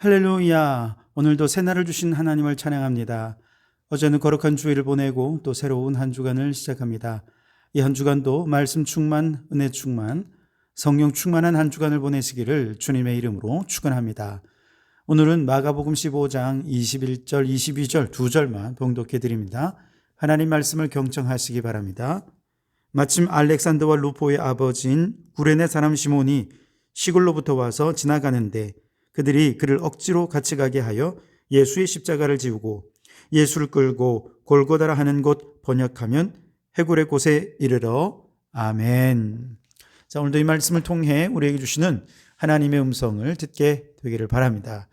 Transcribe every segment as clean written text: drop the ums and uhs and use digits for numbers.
할렐루야. 오늘도 새날을 주신 하나님을 찬양합니다. 어제는 거룩한 주일을 보내고 또 새로운 한 주간을 시작합니다. 이 한 주간도 말씀 충만, 은혜 충만, 성령 충만한 한 주간을 보내시기를 주님의 이름으로 축원합니다. 오늘은 마가복음 15장 21절, 22절 두 절만 봉독해 드립니다. 하나님 말씀을 경청하시기 바랍니다. 마침 알렉산더와 루포의 아버지인 구레네 사람 시몬이 시골로부터 와서 지나가는데 그들이 그를 억지로 같이 가게 하여 예수의 십자가를 지우고 예수를 끌고 골고다라 하는 곳, 번역하면 해굴의 곳에 이르러 아멘. 자, 오늘도 이 말씀을 통해 우리에게 주시는 하나님의 음성을 듣게 되기를 바랍니다.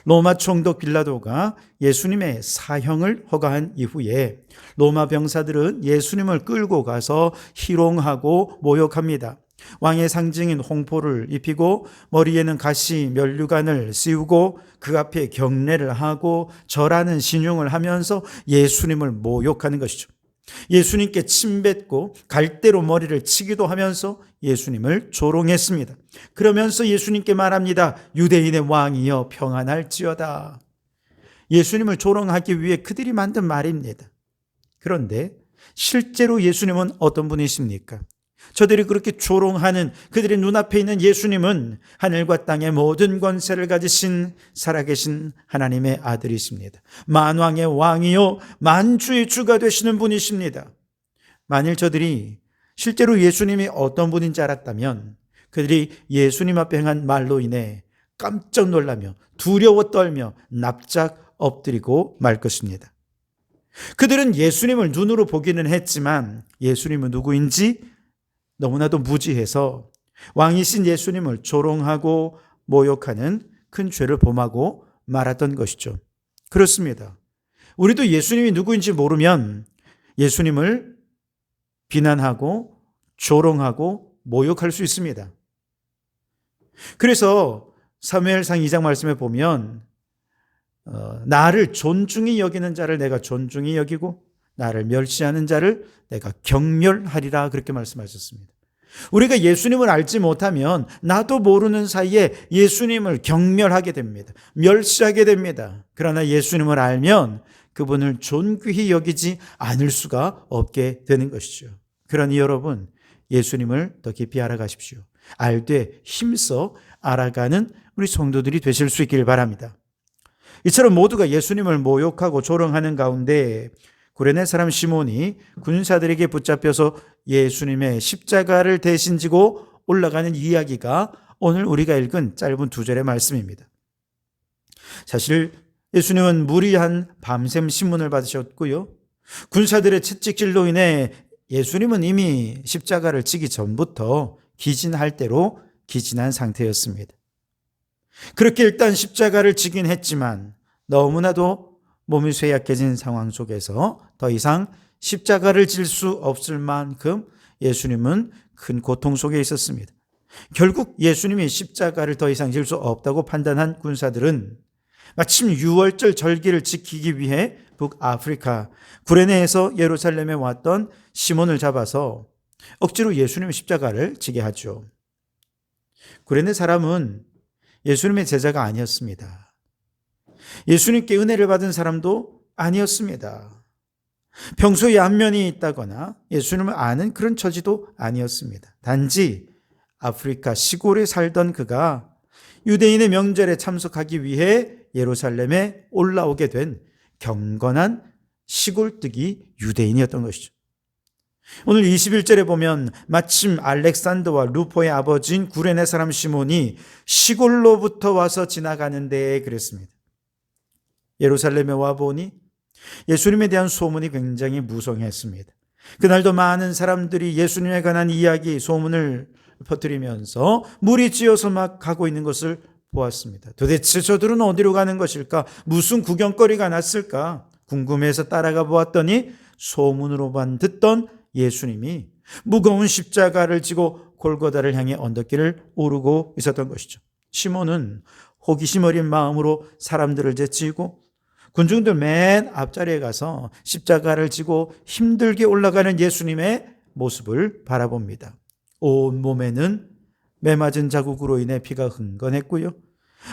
로마 총독 빌라도가 예수님의 사형을 허가한 이후에 로마 병사들은 예수님을 끌고 가서 희롱하고 모욕합니다. 왕의 상징인 홍포를 입히고 머리에는 가시 면류관을 씌우고 그 앞에 경례를 하고 절하는 신용을 하면서 예수님을 모욕하는 것이죠. 예수님께 침뱉고 갈대로 머리를 치기도 하면서 예수님을 조롱했습니다. 그러면서 예수님께 말합니다. 유대인의 왕이여 평안할지어다. 예수님을 조롱하기 위해 그들이 만든 말입니다. 그런데 실제로 예수님은 어떤 분이십니까? 저들이 그렇게 조롱하는 그들의 눈앞에 있는 예수님은 하늘과 땅의 모든 권세를 가지신 살아계신 하나님의 아들이십니다. 만왕의 왕이요 만주의 주가 되시는 분이십니다. 만일 저들이 실제로 예수님이 어떤 분인지 알았다면 그들이 예수님 앞에 행한 말로 인해 깜짝 놀라며 두려워 떨며 납작 엎드리고 말 것입니다. 그들은 예수님을 눈으로 보기는 했지만 예수님은 누구인지 너무나도 무지해서 왕이신 예수님을 조롱하고 모욕하는 큰 죄를 범하고 말았던 것이죠. 그렇습니다. 우리도 예수님이 누구인지 모르면 예수님을 비난하고 조롱하고 모욕할 수 있습니다. 그래서 사무엘상 2장 말씀에 보면 나를 존중히 여기는 자를 내가 존중히 여기고 나를 멸시하는 자를 내가 경멸하리라 그렇게 말씀하셨습니다. 우리가 예수님을 알지 못하면 나도 모르는 사이에 예수님을 경멸하게 됩니다. 멸시하게 됩니다. 그러나 예수님을 알면 그분을 존귀히 여기지 않을 수가 없게 되는 것이죠. 그러니 여러분 예수님을 더 깊이 알아가십시오. 알되 힘써 알아가는 우리 성도들이 되실 수 있기를 바랍니다. 이처럼 모두가 예수님을 모욕하고 조롱하는 가운데 구레네 사람 시몬이 군사들에게 붙잡혀서 예수님의 십자가를 대신 지고 올라가는 이야기가 오늘 우리가 읽은 짧은 두 절의 말씀입니다. 사실 예수님은 무리한 밤샘 신문을 받으셨고요. 군사들의 채찍질로 인해 예수님은 이미 십자가를 지기 전부터 기진할 대로 기진한 상태였습니다. 그렇게 일단 십자가를 지긴 했지만 너무나도 몸이 쇠약해진 상황 속에서 더 이상 십자가를 질 수 없을 만큼 예수님은 큰 고통 속에 있었습니다. 결국 예수님이 십자가를 더 이상 질 수 없다고 판단한 군사들은 마침 유월절 절기를 지키기 위해 북아프리카 구레네에서 예루살렘에 왔던 시몬을 잡아서 억지로 예수님의 십자가를 지게 하죠. 구레네 사람은 예수님의 제자가 아니었습니다. 예수님께 은혜를 받은 사람도 아니었습니다. 평소에 안면이 있다거나 예수님을 아는 그런 처지도 아니었습니다. 단지 아프리카 시골에 살던 그가 유대인의 명절에 참석하기 위해 예루살렘에 올라오게 된 경건한 시골뜨기 유대인이었던 것이죠. 오늘 21절에 보면 마침 알렉산더와 루포의 아버지인 구레네 사람 시몬이 시골로부터 와서 지나가는데 그랬습니다. 예루살렘에 와보니 예수님에 대한 소문이 굉장히 무성했습니다. 그날도 많은 사람들이 예수님에 관한 이야기, 소문을 퍼뜨리면서 무리지어서 막 가고 있는 것을 보았습니다. 도대체 저들은 어디로 가는 것일까? 무슨 구경거리가 났을까? 궁금해서 따라가 보았더니 소문으로만 듣던 예수님이 무거운 십자가를 지고 골고다를 향해 언덕길을 오르고 있었던 것이죠. 시몬은 호기심 어린 마음으로 사람들을 제치고 군중들 맨 앞자리에 가서 십자가를 지고 힘들게 올라가는 예수님의 모습을 바라봅니다. 온 몸에는 매맞은 자국으로 인해 피가 흥건했고요.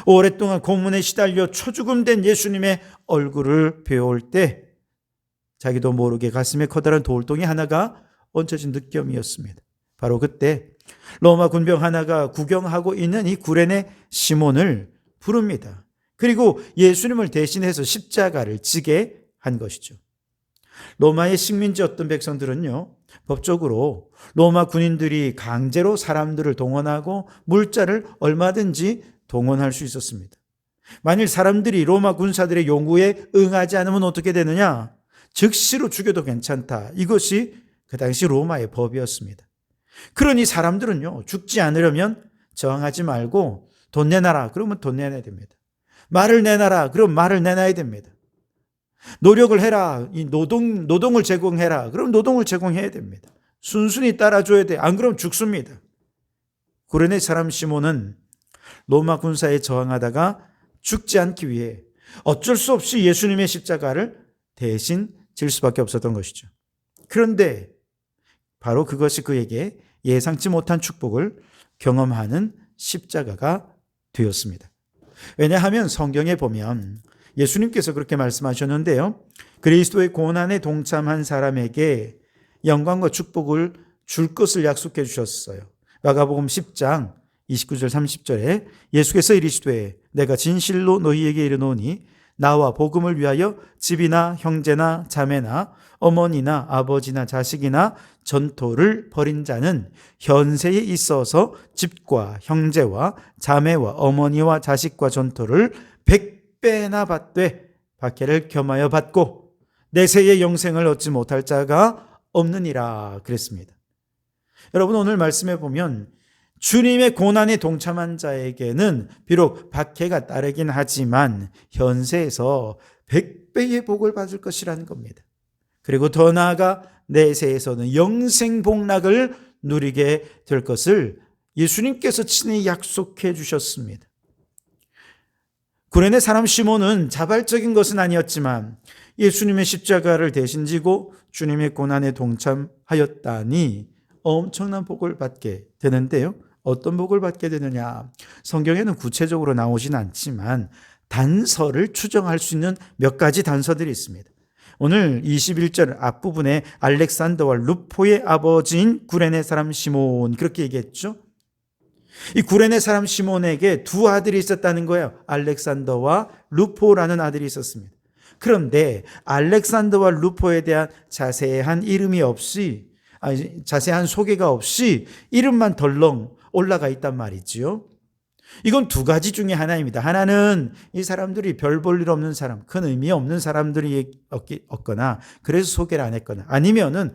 오랫동안 고문에 시달려 초죽음된 예수님의 얼굴을 배울 때 자기도 모르게 가슴에 커다란 돌덩이 하나가 얹혀진 느낌이었습니다. 바로 그때 로마 군병 하나가 구경하고 있는 이 구레네 시몬을 부릅니다. 그리고 예수님을 대신해서 십자가를 지게 한 것이죠. 로마의 식민지였던 백성들은요, 법적으로 로마 군인들이 강제로 사람들을 동원하고 물자를 얼마든지 동원할 수 있었습니다. 만일 사람들이 로마 군사들의 요구에 응하지 않으면 어떻게 되느냐? 즉시로 죽여도 괜찮다. 이것이 그 당시 로마의 법이었습니다. 그러니 사람들은요, 죽지 않으려면 저항하지 말고 돈 내놔라. 그러면 돈 내놔야 됩니다. 말을 내놔라. 그럼 말을 내놔야 됩니다. 노력을 해라. 이 노동을 제공해라. 그럼 노동을 제공해야 됩니다. 순순히 따라줘야 돼. 안 그러면 죽습니다. 구레네 사람 시몬은 로마 군사에 저항하다가 죽지 않기 위해 어쩔 수 없이 예수님의 십자가를 대신 질 수밖에 없었던 것이죠. 그런데 바로 그것이 그에게 예상치 못한 축복을 경험하는 십자가가 되었습니다. 왜냐하면 성경에 보면 예수님께서 그렇게 말씀하셨는데요. 그리스도의 고난에 동참한 사람에게 영광과 축복을 줄 것을 약속해 주셨어요. 마가복음 10장 29절 30절에 예수께서 이르시되 내가 진실로 너희에게 이르노니 나와 복음을 위하여 집이나 형제나 자매나 어머니나 아버지나 자식이나 전토를 벌인 자는 현세에 있어서 집과 형제와 자매와 어머니와 자식과 전토를 100배나 받되 박해를 겸하여 받고 내세의 영생을 얻지 못할 자가 없느니라 그랬습니다. 여러분, 오늘 말씀해 보면 주님의 고난에 동참한 자에게는 비록 박해가 따르긴 하지만 현세에서 100배의 복을 받을 것이라는 겁니다. 그리고 더 나아가 내세에서는 영생 복락을 누리게 될 것을 예수님께서 친히 약속해 주셨습니다. 구레네 사람 시몬은 자발적인 것은 아니었지만 예수님의 십자가를 대신 지고 주님의 고난에 동참하였다니 엄청난 복을 받게 되는데요. 어떤 복을 받게 되느냐? 성경에는 구체적으로 나오진 않지만 단서를 추정할 수 있는 몇 가지 단서들이 있습니다. 오늘 21절 앞부분에 알렉산더와 루포의 아버지인 구레네 사람 시몬 그렇게 얘기했죠. 이 구레네 사람 시몬에게 두 아들이 있었다는 거예요. 알렉산더와 루포라는 아들이 있었습니다. 그런데 알렉산더와 루포에 대한 자세한 이름이 없이 자세한 소개가 없이 이름만 덜렁 올라가 있단 말이지요. 이건 두 가지 중에 하나입니다. 하나는 이 사람들이 별 볼 일 없는 사람, 큰 의미 없는 사람들이었거나 그래서 소개를 안 했거나 아니면은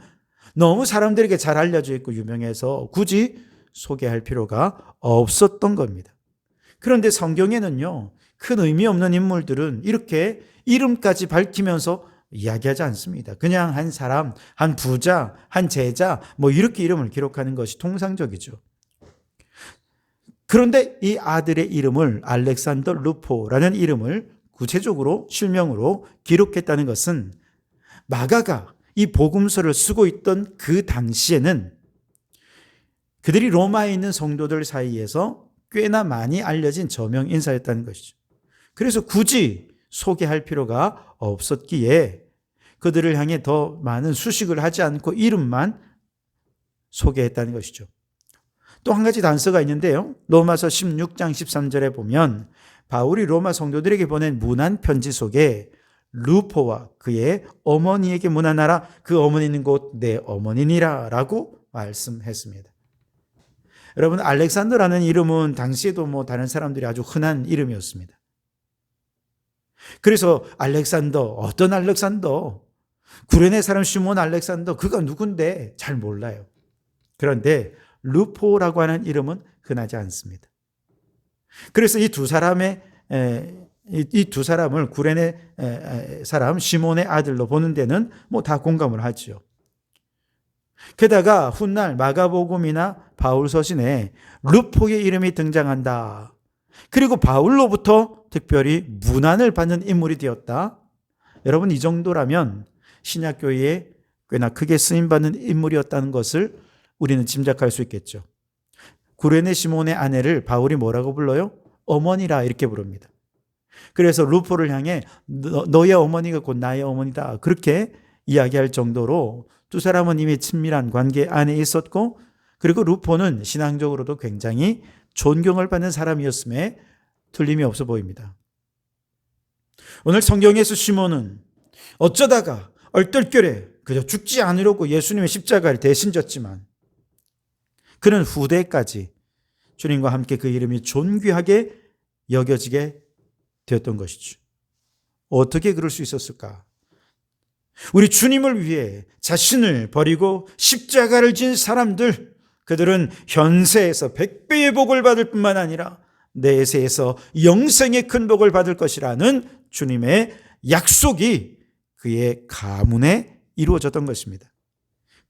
너무 사람들에게 잘 알려져 있고 유명해서 굳이 소개할 필요가 없었던 겁니다. 그런데 성경에는요, 큰 의미 없는 인물들은 이렇게 이름까지 밝히면서 이야기하지 않습니다. 그냥 한 사람, 한 부자, 한 제자 뭐 이렇게 이름을 기록하는 것이 통상적이죠. 그런데 이 아들의 이름을 알렉산더 루포라는 이름을 구체적으로 실명으로 기록했다는 것은 마가가 이 복음서를 쓰고 있던 그 당시에는 그들이 로마에 있는 성도들 사이에서 꽤나 많이 알려진 저명 인사였다는 것이죠. 그래서 굳이 소개할 필요가 없었기에 그들을 향해 더 많은 수식을 하지 않고 이름만 소개했다는 것이죠. 또 한 가지 단서가 있는데요. 로마서 16장 13절에 보면 바울이 로마 성도들에게 보낸 문안 편지 속에 루포와 그의 어머니에게 문안하라. 그 어머니는 곧 내 어머니니라 라고 말씀했습니다. 여러분, 알렉산더라는 이름은 당시에도 다른 사람들이 아주 흔한 이름이었습니다. 그래서 알렉산더, 어떤 알렉산더, 구레네 사람 시몬 알렉산더, 그가 누군데 잘 몰라요. 그런데 루포라고 하는 이름은 흔하지 않습니다. 그래서 이 두 사람을 구레네 사람 시몬의 아들로 보는 데는 다 공감을 하죠. 게다가 훗날 마가복음이나 바울 서신에 루포의 이름이 등장한다. 그리고 바울로부터 특별히 문안을 받는 인물이 되었다. 여러분, 이 정도라면 신약교회에 꽤나 크게 쓰임받는 인물이었다는 것을 우리는 짐작할 수 있겠죠. 구레네 시몬의 아내를 바울이 뭐라고 불러요? 어머니라 이렇게 부릅니다. 그래서 루포를 향해 너의 어머니가 곧 나의 어머니다 그렇게 이야기할 정도로 두 사람은 이미 친밀한 관계 안에 있었고, 그리고 루포는 신앙적으로도 굉장히 존경을 받는 사람이었음에 틀림이 없어 보입니다. 오늘 성경에서 시몬은 어쩌다가 얼떨결에 그저 죽지 않으려고 예수님의 십자가를 대신 졌지만 그는 후대까지 주님과 함께 그 이름이 존귀하게 여겨지게 되었던 것이죠. 어떻게 그럴 수 있었을까? 우리 주님을 위해 자신을 버리고 십자가를 진 사람들, 그들은 현세에서 100배의 복을 받을 뿐만 아니라 내세에서 영생의 큰 복을 받을 것이라는 주님의 약속이 그의 가문에 이루어졌던 것입니다.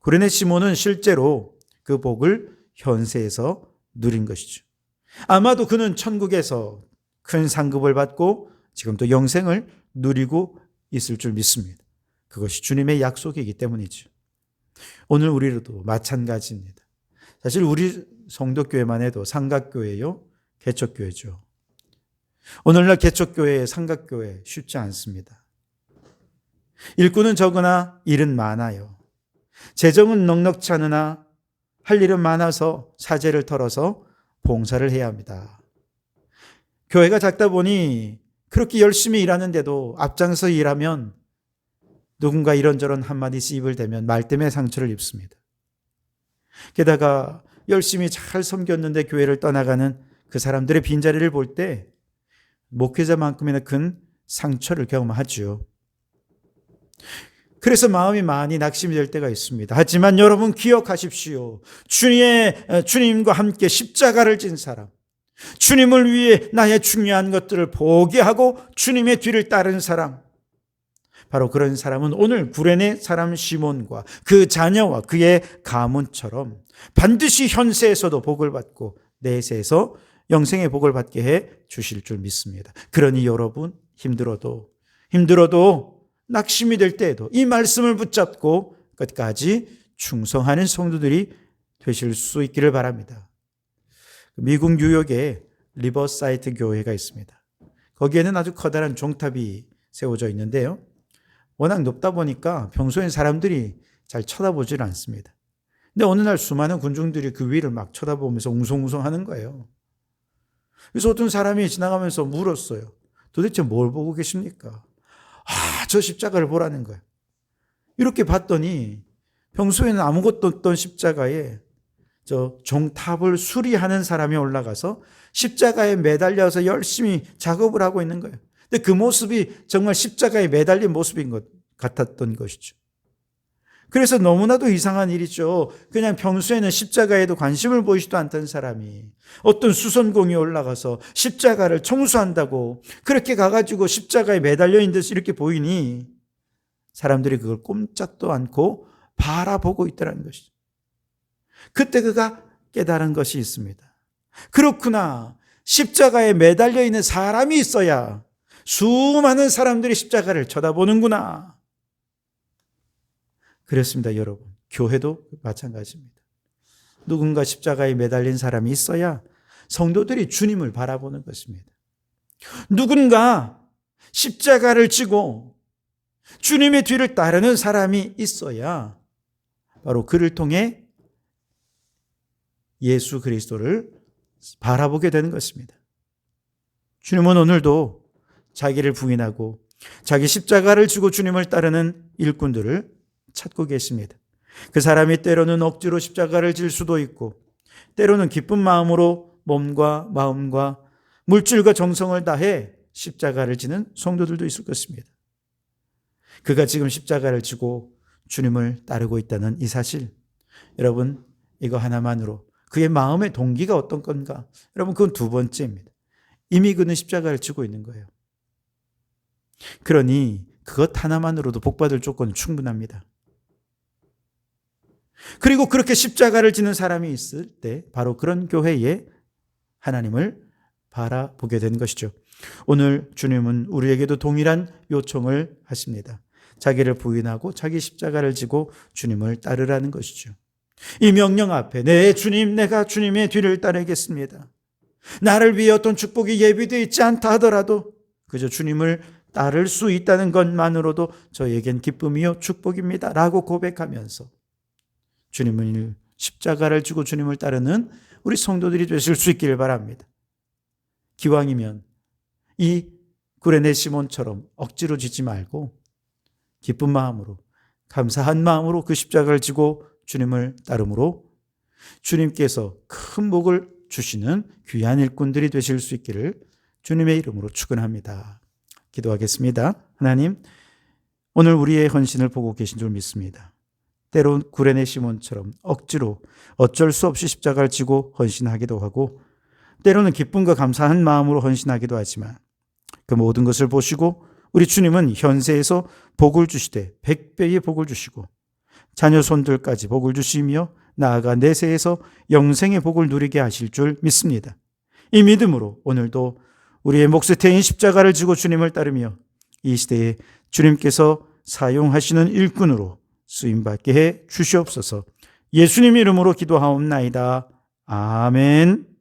구레네 시몬은 실제로 그 복을 현세에서 누린 것이죠. 아마도 그는 천국에서 큰 상급을 받고 지금도 영생을 누리고 있을 줄 믿습니다. 그것이 주님의 약속이기 때문이죠. 오늘 우리로도 마찬가지입니다. 사실 우리 성도교회만 해도 삼각교회요, 개척교회죠. 오늘날 개척교회, 삼각교회 쉽지 않습니다. 일꾼은 적으나 일은 많아요. 재정은 넉넉치 않으나 할 일은 많아서 사제를 털어서 봉사를 해야 합니다. 교회가 작다 보니 그렇게 열심히 일하는데도 앞장서 일하면 누군가 이런저런 한마디씩 입을 대면 말 때문에 상처를 입습니다. 게다가 열심히 잘 섬겼는데 교회를 떠나가는 그 사람들의 빈자리를 볼 때 목회자만큼이나 큰 상처를 경험하죠. 그래서 마음이 많이 낙심이 될 때가 있습니다. 하지만 여러분 기억하십시오. 주님과 함께 십자가를 진 사람, 주님을 위해 나의 중요한 것들을 포기하고 주님의 뒤를 따른 사람, 바로 그런 사람은 오늘 구레네 사람 시몬과 그 자녀와 그의 가문처럼 반드시 현세에서도 복을 받고 내세에서 영생의 복을 받게 해 주실 줄 믿습니다. 그러니 여러분 힘들어도 낙심이 될 때에도 이 말씀을 붙잡고 끝까지 충성하는 성도들이 되실 수 있기를 바랍니다. 미국 뉴욕에 리버사이드 교회가 있습니다. 거기에는 아주 커다란 종탑이 세워져 있는데요. 워낙 높다 보니까 평소엔 사람들이 잘 쳐다보질 않습니다. 근데 어느 날 수많은 군중들이 그 위를 막 쳐다보면서 웅성웅성 하는 거예요. 그래서 어떤 사람이 지나가면서 물었어요. 도대체 뭘 보고 계십니까? 저 십자가를 보라는 거예요. 이렇게 봤더니 평소에는 아무것도 없던 십자가에 저 종탑을 수리하는 사람이 올라가서 십자가에 매달려서 열심히 작업을 하고 있는 거예요. 근데 그 모습이 정말 십자가에 매달린 모습인 것 같았던 것이죠. 그래서 너무나도 이상한 일이죠. 그냥 평소에는 십자가에도 관심을 보이지도 않던 사람이 어떤 수선공이 올라가서 십자가를 청소한다고 그렇게 가가지고 십자가에 매달려 있는 듯이 이렇게 보이니 사람들이 그걸 꼼짝도 않고 바라보고 있더라는 것이죠. 그때 그가 깨달은 것이 있습니다. 그렇구나. 십자가에 매달려 있는 사람이 있어야 수많은 사람들이 십자가를 쳐다보는구나. 그렇습니다, 여러분. 교회도 마찬가지입니다. 누군가 십자가에 매달린 사람이 있어야 성도들이 주님을 바라보는 것입니다. 누군가 십자가를 지고 주님의 뒤를 따르는 사람이 있어야 바로 그를 통해 예수 그리스도를 바라보게 되는 것입니다. 주님은 오늘도 자기를 부인하고 자기 십자가를 지고 주님을 따르는 일꾼들을 찾고 계십니다. 그 사람이 때로는 억지로 십자가를 질 수도 있고 때로는 기쁜 마음으로 몸과 마음과 물질과 정성을 다해 십자가를 지는 성도들도 있을 것입니다. 그가 지금 십자가를 지고 주님을 따르고 있다는 이 사실, 여러분 이거 하나만으로 그의 마음의 동기가 어떤 건가? 여러분 그건 두 번째입니다. 이미 그는 십자가를 지고 있는 거예요. 그러니 그것 하나만으로도 복받을 조건은 충분합니다. 그리고 그렇게 십자가를 지는 사람이 있을 때 바로 그런 교회에 하나님을 바라보게 된 것이죠. 오늘 주님은 우리에게도 동일한 요청을 하십니다. 자기를 부인하고 자기 십자가를 지고 주님을 따르라는 것이죠. 이 명령 앞에 네 주님, 내가 주님의 뒤를 따르겠습니다. 나를 위해 어떤 축복이 예비되어 있지 않다 하더라도 그저 주님을 따를 수 있다는 것만으로도 저에겐 기쁨이요 축복입니다 라고 고백하면서 주님을 십자가를 지고 주님을 따르는 우리 성도들이 되실 수 있기를 바랍니다. 기왕이면 이 구레네 시몬처럼 억지로 지지 말고 기쁜 마음으로 감사한 마음으로 그 십자가를 지고 주님을 따름으로 주님께서 큰 복을 주시는 귀한 일꾼들이 되실 수 있기를 주님의 이름으로 축원합니다. 기도하겠습니다. 하나님, 오늘 우리의 헌신을 보고 계신 줄 믿습니다. 때론 구레네 시몬처럼 억지로 어쩔 수 없이 십자가를 지고 헌신하기도 하고 때로는 기쁨과 감사한 마음으로 헌신하기도 하지만 그 모든 것을 보시고 우리 주님은 현세에서 복을 주시되 100배의 복을 주시고 자녀 손들까지 복을 주시며 나아가 내세에서 영생의 복을 누리게 하실 줄 믿습니다. 이 믿음으로 오늘도 우리의 몫의 태인 십자가를 지고 주님을 따르며 이 시대에 주님께서 사용하시는 일꾼으로 쓰임받게 해 주시옵소서. 예수님 이름으로 기도하옵나이다. 아멘.